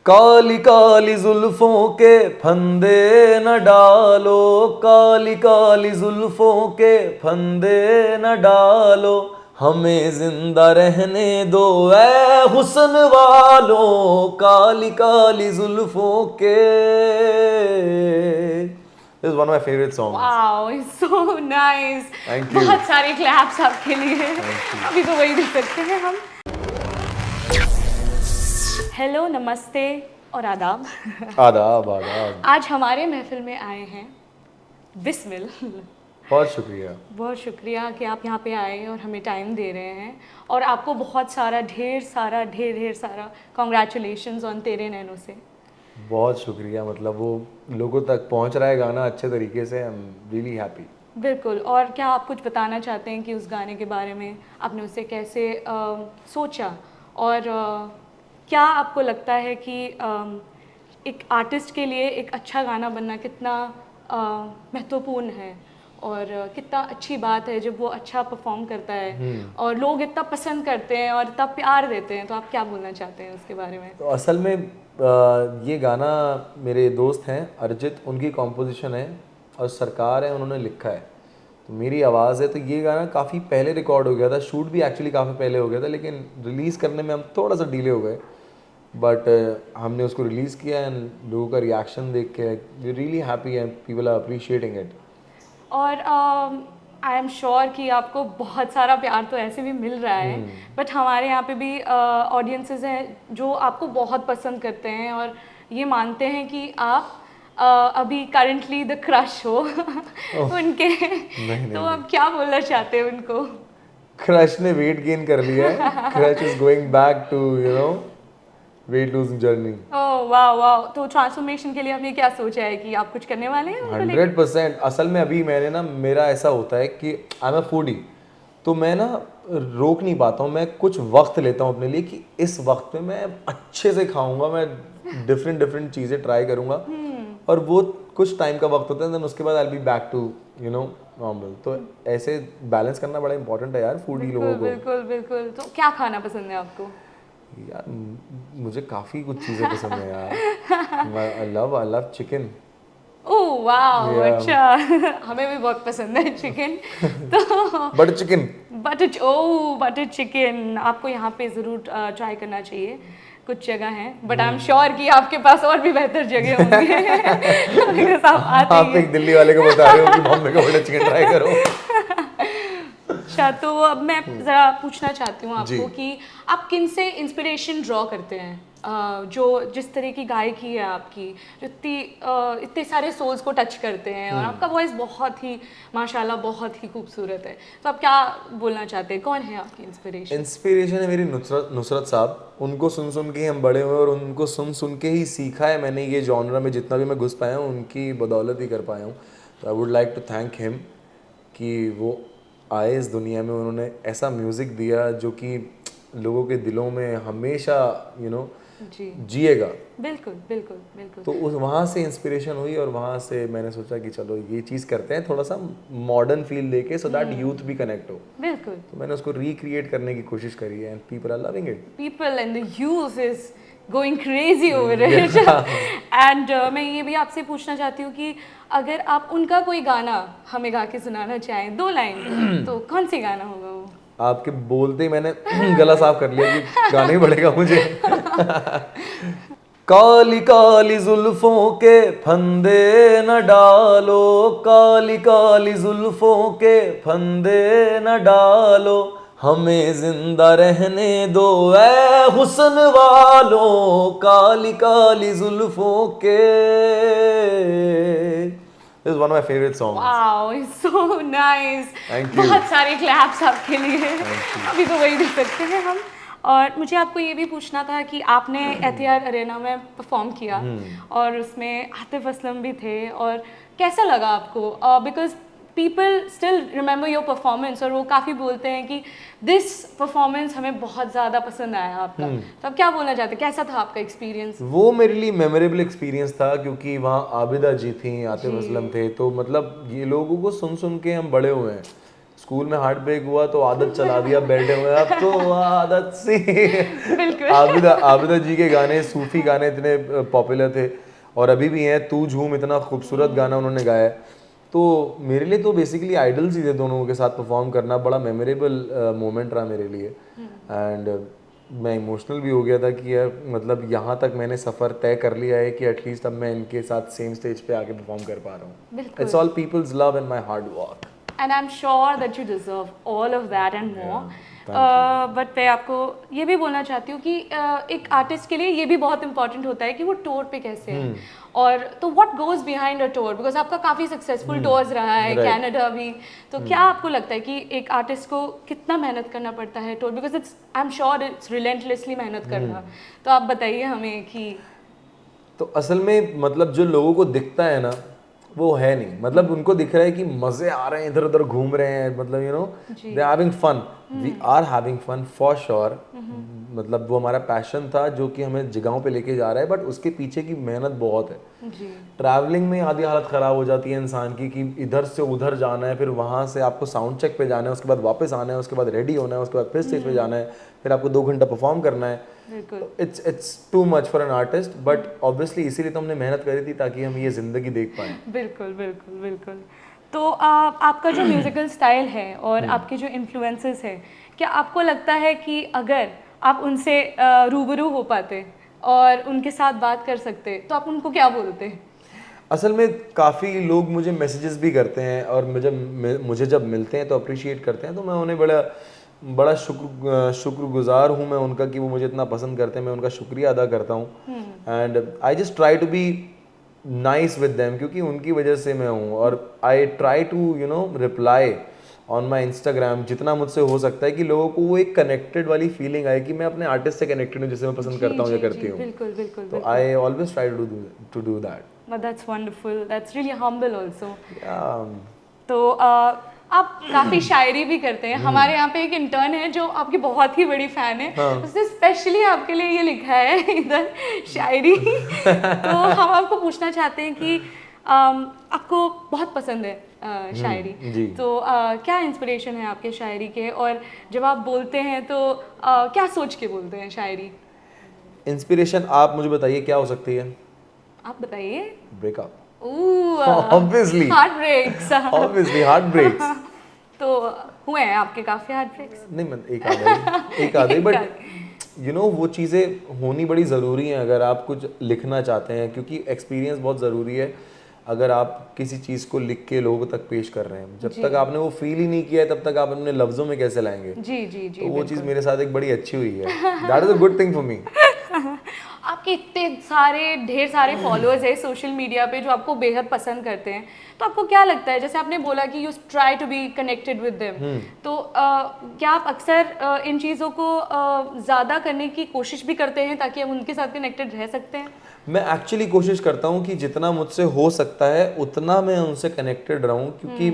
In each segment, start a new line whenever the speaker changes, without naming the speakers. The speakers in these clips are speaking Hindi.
काली काली जुल्फों के फंदे न डालो, काली काली जुल्फों के फंदे न डालो, हमें जिंदा रहने दो ऐ हुस्न वालों, काली काली जुल्फों के। This is one of my favorite songs.
Wow, so nice.
Thank you.
बहुत सारे क्लैप्स आपके लिए। अभी तो वही दे सकते हैं हम। हेलो, नमस्ते और आदाब।
आदाब आदाब।
आज हमारे महफिल में आए हैं बिस्मिल।
बहुत शुक्रिया।
बहुत शुक्रिया कि आप यहाँ पे आए और हमें टाइम दे रहे हैं, और आपको बहुत सारा ढेर सारा कॉन्ग्रेचुलेशंस ऑन तेरे नैनों से।
बहुत शुक्रिया, मतलब वो लोगों तक पहुंच रहा है गाना अच्छे तरीके से। I am really happy.
बिल्कुल। और क्या आप कुछ बताना चाहते हैं कि उस गाने के बारे में आपने उसे कैसे सोचा, और क्या आपको लगता है कि एक आर्टिस्ट के लिए एक अच्छा गाना बनना कितना महत्वपूर्ण है, और कितना अच्छी बात है जब वो अच्छा परफॉर्म करता है और लोग इतना पसंद करते हैं और इतना प्यार देते हैं, तो आप क्या बोलना चाहते हैं उसके बारे में?
तो असल में ये गाना मेरे दोस्त हैं अरिजीत, उनकी कॉम्पोजिशन है और सरकार है, उन्होंने लिखा है, तो मेरी आवाज़ है। तो ये गाना काफ़ी पहले रिकॉर्ड हो गया था, शूट भी एक्चुअली काफ़ी पहले हो गया था, लेकिन रिलीज़ करने में हम थोड़ा सा डिले हो गए। बट हमने उसको रिलीज़ किया एंड लोगों का रिएक्शन देख के we really happy and people are appreciating it.
और आई एम श्योर कि आपको बहुत सारा प्यार तो ऐसे भी मिल रहा है, बट हमारे यहाँ पे भी ऑडियंसेस हैं जो आपको बहुत पसंद करते हैं और ये मानते हैं कि आप अभी करंटली द क्रश हो उनके। तो आप क्या बोलना चाहते हैं उनको?
क्रश ने वेट गेन कर लिया है, crush is going back to weight losing journey.
Oh वाह वाह। तो ट्रांसफॉर्मेशन के लिए आपने क्या सोचा है कि आप कुछ करने वाले हैं उनको लेके?
100%। असल में अभी मैंने ना, मेरा ऐसा होता है कि आई एम अ फूडी, तो मैं ना रोक नहीं पाता हूँ। मैं कुछ वक्त लेता हूँ अपने लिए कि इस वक्त में मैं अच्छे से खाऊंगा, मैं डिफरेंट चीज़ें ट्राई करूँगा, और वो कुछ टाइम का वक्त होता है, देन उसके बाद आई बी बैक टू नॉर्मल। तो ऐसे बैलेंस करना बड़ा इंपॉर्टेंट है यार फूडी लोगों को।
बिल्कुल बिल्कुल। तो क्या खाना पसंद है आपको?
यार मुझे काफ़ी कुछ चीज़ें पसंद है यार। I love chicken.
ओह वाह, अच्छा। हमें भी बहुत पसंद है चिकन। तो
बटर चिकन।
बटर चिकन आपको यहाँ पे ज़रूर ट्राई करना चाहिए। कुछ जगह हैं, बट आई एम श्योर कि आपके पास और भी बेहतर जगह होंगे। Because
आप एक दिल्ली वाले को बता रहे हो कि बॉम्बे का बटर चिकन ट्राई करो।
अच्छा, तो अब मैं ज़रा पूछना चाहती हूँ आपको कि आप किन से इंस्पिरेशन ड्रॉ करते हैं? जो जिस तरह की गायकी है आपकी, जो इतने सारे सोल्स को टच करते हैं, और आपका वॉइस बहुत ही माशाल्लाह बहुत ही खूबसूरत है, तो आप क्या बोलना चाहते हैं? कौन है आपकी इंस्पिरेशन?
इंस्पिरेशन है मेरी नुसरत साहब। उनको सुन के ही हम बड़े हुए और उनको सुन के ही सीखा है मैंने। ये जॉनरा में जितना भी मैं घुस पाया हूँ उनकी बदौलत ही कर पाया हूँ। तो I would like to thank him कि वो आए इस दुनिया में, उन्होंने ऐसा म्यूज़िक दिया जो कि लोगों के दिलों में हमेशा जिएगा।
बिल्कुल बिल्कुल बिल्कुल।
तो उस वहाँ से इंस्पिरेशन हुई और वहाँ से मैंने सोचा कि चलो ये चीज़ करते हैं, थोड़ा सा मॉडर्न फील देके, सो दैट यूथ भी कनेक्ट हो।
बिल्कुल।
तो मैंने उसको रिक्रिएट करने की कोशिश करी है and people are loving it.
People and the youth is going crazy over it. And मैं ये भी आपसे पूछना चाहती हूँ कि अगर आप उनका कोई गाना हमें गा के सुनाना चाहें, 2 लाइन, तो कौन सी गाना होगा वो?
आपके बोलते ही मैंने गला साफ कर लिया कि गाना ही पड़ेगा मुझे। काली काली जुल्फों के फंदे न डालो, काली काली जुल्फों के फंदे न डालो, हमें जिंदा रहने दो ऐ हुस्न वालों, काली काली जुल्फों के। This is one of my favorite songs.
Wow, so nice.
Thank you.
बहुत सारे क्लैप्स आपके लिए। अभी तो वही दे सकते हैं हम। और मुझे आपको ये भी पूछना था कि आपने एतिहाद अरेना में परफॉर्म किया और उसमें आतिफ असलम भी थे, और कैसा लगा आपको? Because people still remember your performance, और वो काफ़ी बोलते हैं कि दिस परफॉर्मेंस हमें बहुत ज़्यादा पसंद आया आपका। तो आप क्या बोलना चाहते हैं, कैसा था आपका एक्सपीरियंस?
वो मेरे लिए मेमोरेबल एक्सपीरियंस था क्योंकि वहाँ आबिदा जी थी, आतिफ असलम थे, तो मतलब ये लोगों को सुन के हम बड़े हुए हैं। स्कूल में हार्ट ब्रेक हुआ तो आदत चला दिया बैठे हुए, अब तो आदत सी।
बिल्कुल।
आबिदा जी के गाने, सूफी गाने इतने पॉपुलर थे और अभी भी हैं। तू झूम इतना खूबसूरत गाना उन्होंने गाया है। तो मेरे लिए तो बेसिकली आइडल्स ही थे, दोनों के साथ परफॉर्म करना बड़ा मेमोरेबल मोमेंट रहा मेरे लिए। एंड मैं इमोशनल भी हो गया था कि यार मतलब यहाँ तक मैंने सफ़र तय कर लिया है कि एटलीस्ट अब मैं इनके साथ सेम स्टेज पे आके परफॉर्म कर पा रहा हूँ।
बिल्कुल।
It's all people's love and my hard work.
And I am sure that you deserve all of that and more.
thank
but मैं आपको ये भी बोलना चाहती हूँ कि एक आर्टिस्ट के लिए ये भी बहुत इंपॉर्टेंट होता है कि वो टूर पे कैसे है। और तो what goes behind a tour, because आपका काफ़ी सक्सेसफुल टूर्स रहा है,
Right.
कनाडा भी। तो क्या आपको लगता है कि एक आर्टिस्ट को कितना मेहनत करना पड़ता है tour, because it's I am sure it's relentlessly मेहनत करना। तो आप बताइए हमें कि
तो असल में मतलब जो लोगों को दिखता है ना वो है नहीं, मतलब उनको दिख रहा है कि मज़े आ रहे हैं, इधर उधर घूम रहे हैं, मतलब you know they are having fun. We are having fun for sure. मतलब वो हमारा पैशन था जो कि हमें जगहों पे लेके जा रहा है, बट उसके पीछे की मेहनत बहुत है।
जी
ट्रैवलिंग में आधी हालत ख़राब हो जाती है इंसान की कि इधर से उधर जाना है, फिर वहाँ से आपको साउंड चेक पे जाना है, उसके बाद वापस आना है, उसके बाद रेडी होना है, उसके बाद फिर स्टेज पे जाना है, फिर आपको 2 घंटा परफॉर्म करना है।
बिल्कुल।
It's too much for an artist, but obviously इसीलिए तो हमने मेहनत करी थी ताकि हम ये ज़िंदगी देख पाएँ।
बिल्कुल बिल्कुल बिल्कुल। तो आपका जो म्यूज़िकल स्टाइल है और आपके जो इन्फ्लुएंसेस है, क्या आपको लगता है कि अगर आप उनसे रूबरू हो पाते और उनके साथ बात कर सकते तो आप उनको क्या बोलते?
असल में काफ़ी लोग मुझे मैसेजेस भी करते हैं और मुझे जब मिलते हैं तो अप्रिशिएट करते हैं, तो मैं उन्हें बड़ा बड़ा शुक्रगुजार हूँ मैं उनका कि वो मुझे इतना पसंद करते हैं। मैं उनका शुक्रिया अदा करता हूँ and I just try to be nice with them, क्योंकि उनकी वजह से मैं हूँ। और I try to you know reply on my Instagram जितना मुझसे हो सकता है कि लोगों को वो एक कनेक्टेड वाली फीलिंग आए कि मैं अपने आर्टिस्ट से कनेक्टेड हूँ जिसे मैं पसंद करता हूँ या करती हूँ।
बिल्कुल बिल्कुल
तो
बिल्कुल।
I always try to do that.
But that's wonderful. That's really humble also.
Yeah.
तो आप काफ़ी शायरी भी करते हैं। हमारे यहाँ पे एक इंटर्न है जो आपकी बहुत ही बड़ी फ़ैन है।
हाँ।
उसने स्पेशली आपके लिए ये लिखा है इधर शायरी। तो हम आपको पूछना चाहते हैं कि आपको बहुत पसंद है शायरी।
जी।
तो क्या इंस्पिरेशन है आपके शायरी के, और जब आप बोलते हैं तो क्या सोच के बोलते हैं शायरी?
इंस्पिरेशन आप मुझे बताइए क्या हो सकती है?
आप बताइए।
Breakup.
Ooh,
Obviously.
heartbreaks.
Obviously heartbreaks.
तो हुए हैं आपके काफी heartbreaks?
नहीं मैं एक आधे बट यू नो वो चीज़ें होनी बड़ी ज़रूरी हैं अगर आप कुछ लिखना चाहते हैं, क्योंकि एक्सपीरियंस बहुत ज़रूरी है। अगर आप किसी चीज़ को लिख के लोगों तक पेश कर रहे हैं, जब तक आपने वो फील ही नहीं किया है तब तक आप अपने लफ्ज़ों में कैसे लाएंगे?
जी जी जी।
तो वो चीज़ मेरे साथ एक बड़ी अच्छी हुई है। That is a good thing for me.
आपके इतने सारे ढेर सारे फॉलोअर्स हैं सोशल मीडिया पे जो आपको बेहद पसंद करते हैं, तो आपको क्या लगता है, जैसे आपने बोला कि you try to be connected with them, तो क्या आप अक्सर इन चीज़ों को ज़्यादा करने की कोशिश भी करते हैं ताकि हम उनके साथ कनेक्टेड रह सकते हैं?
मैं एक्चुअली कोशिश करता हूँ कि जितना मुझसे हो सकता है उतना मैं उनसे कनेक्टेड रहूँ, क्योंकि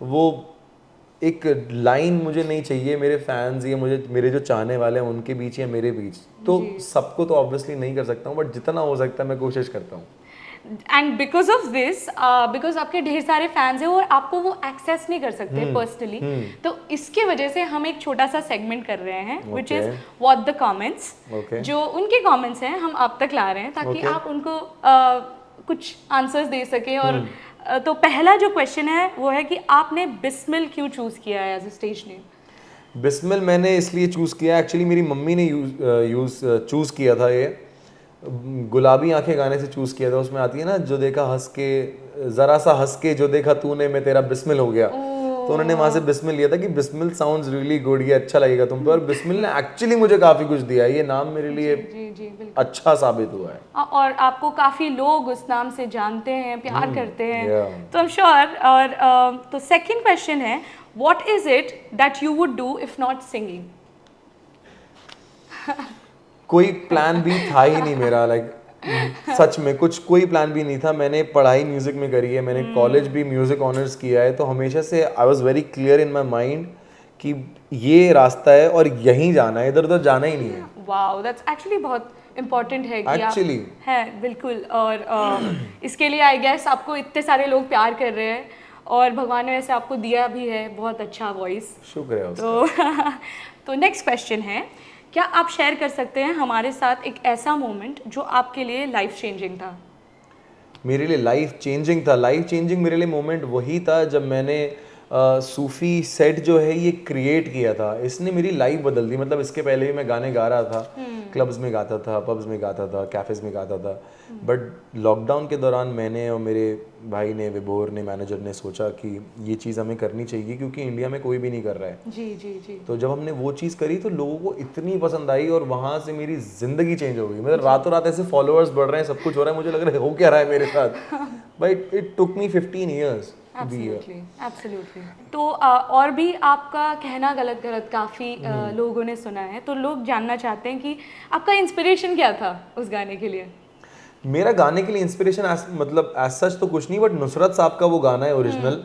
वो एक लाइन मुझे नहीं चाहिए मेरे फैंस या मुझे मेरे जो चाहने वाले हैं उनके बीच या मेरे बीच। तो सबको तो ऑब्वियसली नहीं कर सकता हूँ, बट जितना हो सकता है मैं कोशिश करता हूँ।
And because of this, because आपके ढेर सारे फैंस हैं और आपको वो एक्सेस नहीं कर सकते पर्सनली, तो इसके वजह से हम एक छोटा सा सेगमेंट कर रहे हैं which is what the comments. जो उनके कमेंट्स हैं हम आप तक ला रहे हैं ताकि आप उनको कुछ आंसर्स दे सकें। और तो पहला जो क्वेश्चन है वो है कि आपने बिस्मिल क्यों चूज किया है as a stage name?
Bismil मैंने इसलिए चूज़ किया, एक्चुअली मेरी मम्मी ने चूज़ किया था ये। गुलाबी आंखें गाने से चूज़ किया था। उसमें आती है ना, जो देखा हंस के, ज़रा सा हंस के जो देखा तूने मैं तेरा बिस्मिल हो गया। तो उन्होंने वहाँ से बिस्मिल लिया था कि बिस्मिल साउंड्स रियली गुड, ये अच्छा लगेगा तुम पे। और बिस्मिल ने एक्चुअली मुझे काफ़ी कुछ दिया। ये नाम मेरे लिए अच्छा साबित हुआ है
और आपको काफ़ी लोग उस नाम से जानते हैं, प्यार करते हैं।
yeah.
तो आई एम श्योर। और तो सेकंड क्वेश्चन है, what is it that you would do if not singing?
कोई प्लान भी था ही नहीं मेरा, लाइक सच में कोई प्लान भी नहीं था। मैंने पढ़ाई म्यूजिक में करी है, मैंने कॉलेज भी म्यूजिक ऑनर्स किया है, तो हमेशा से I was very clear in my mind कि ये रास्ता है और यहीं जाना है, इधर उधर जाना ही नहीं है।
वाओ, दैट्स एक्चुअली बहुत इम्पोर्टेंट है कि
Actually.
आप है बिल्कुल। और इसके लिए आई गेस आपको इतने सारे लोग प्यार कर रहे हैं, और भगवान ने वैसे आपको दिया भी है बहुत अच्छा वॉइस।
शुक्रिया उसका।
तो नेक्स्ट क्वेश्चन है, क्या आप शेयर कर सकते हैं हमारे साथ एक ऐसा मोमेंट जो आपके लिए लाइफ चेंजिंग था?
मेरे लिए लाइफ चेंजिंग था, लाइफ चेंजिंग मेरे लिए मोमेंट वही था जब मैंने सूफी सेट जो है ये क्रिएट किया था। इसने मेरी लाइफ बदल दी। मतलब इसके पहले भी मैं गाने गा रहा था, क्लब्स में गाता था, पब्स में गाता था, कैफ़ेज़ में गाता था। बट लॉकडाउन के दौरान मैंने और मेरे भाई ने, विभोर ने, मैनेजर ने सोचा कि ये चीज़ हमें करनी चाहिए क्योंकि इंडिया में कोई भी नहीं कर रहा है।
जी जी जी।
तो जब हमने वो चीज़ करी तो लोगों को इतनी पसंद आई और वहाँ से मेरी ज़िंदगी चेंज हो गई। मतलब रातों रात ऐसे फॉलोअर्स बढ़ रहे हैं, सब कुछ हो रहा है, मुझे लग रहा है हो क्या रहा है मेरे साथ। But it took me 15 years to be here.
Absolutely. तो और भी आपका कहना गलत गलत काफ़ी लोगों ने सुना है, तो लोग जानना चाहते हैं कि आपका इंस्पिरेशन क्या था उस गाने के लिए?
मेरा गाने के लिए इंस्पिरेशन मतलब एज सच तो कुछ नहीं, बट नुसरत साहब का वो गाना है ओरिजिनल,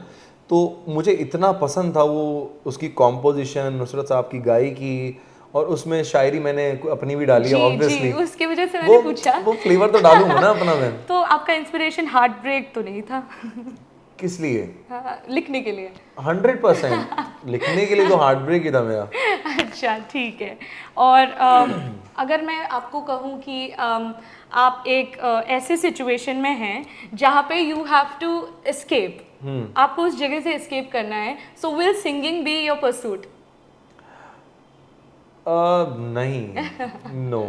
तो मुझे इतना पसंद था वो, उसकी कॉम्पोजिशन, नुसरत साहब की गायकी, और उसमें शायरी मैंने अपनी भी डाली है
जी
ऑब्वियसली।
जी, उसकी वजह से मैंने पूछा।
वो फ्लेवर तो डालूंगा ना अपना मैं।
तो आपका इंस्पिरेशन हार्ट ब्रेक तो नहीं था?
किस लिए?
लिखने के लिए?
100% लिखने के लिए तो हार्ट ब्रेक ही था मेरा।
अच्छा ठीक है। और अगर मैं आपको कहूँ कि आप एक ऐसे सिचुएशन में हैं जहाँ पे यू हैव टू एस्केप, आपको उस जगह से एस्केप करना है, so will singing be your pursuit?
नहीं, no,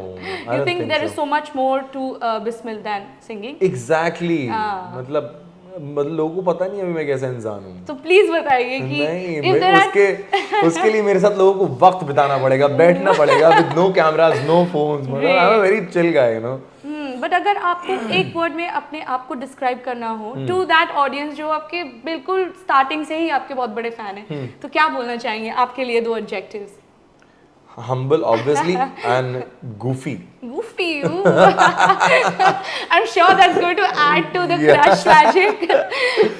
you think there is so much more to Bismil than singing?
Exactly. मतलब लोगों को पता नहीं अभी मैं कैसा इंसान हूँ।
तो प्लीज बताइए कि
नहीं, उसके लिए मेरे साथ लोगों को वक्त बिताना पड़ेगा, बैठना पड़ेगा with no cameras, no phones. मतलब I am a very chill guy, you know.
But अगर आपको एक वर्ड में अपने आप को डिस्क्राइब करना हो टू दैट ऑडियंस जो आपके बिल्कुल स्टार्टिंग से ही आपके बहुत बड़े फैन हैं, तो क्या बोलना चाहेंगे आपके लिए 2 adjectives?
Humble obviously and goofy.
Goofy, I'm sure that's going to add to the crush magic.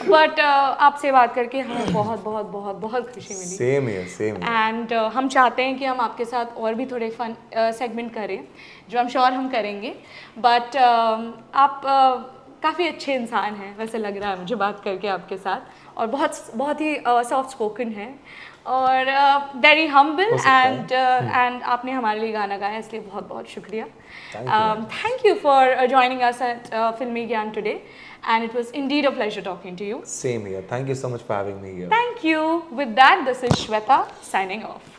But आपसे बात करके हमें बहुत बहुत बहुत बहुत खुशी मिली।
Same here.
एंड हम चाहते हैं कि हम आपके साथ और भी थोड़े फन सेगमेंट करें, जो आई एम श्योर हम करेंगे। बट आप काफ़ी अच्छे इंसान हैं, वैसे लग रहा है मुझे बात करके आपके साथ, और बहुत ही सॉफ्ट स्पोकन है और वेरी हम्बल, एंड आपने हमारे लिए गाना गाया, इसलिए बहुत बहुत शुक्रिया। Thank you for joining us at फिल्मी ज्ञान today, and it was indeed a pleasure talking to you.
Same here. Thank you so much for having me here.
Thank you. With that, this is Shweta signing off.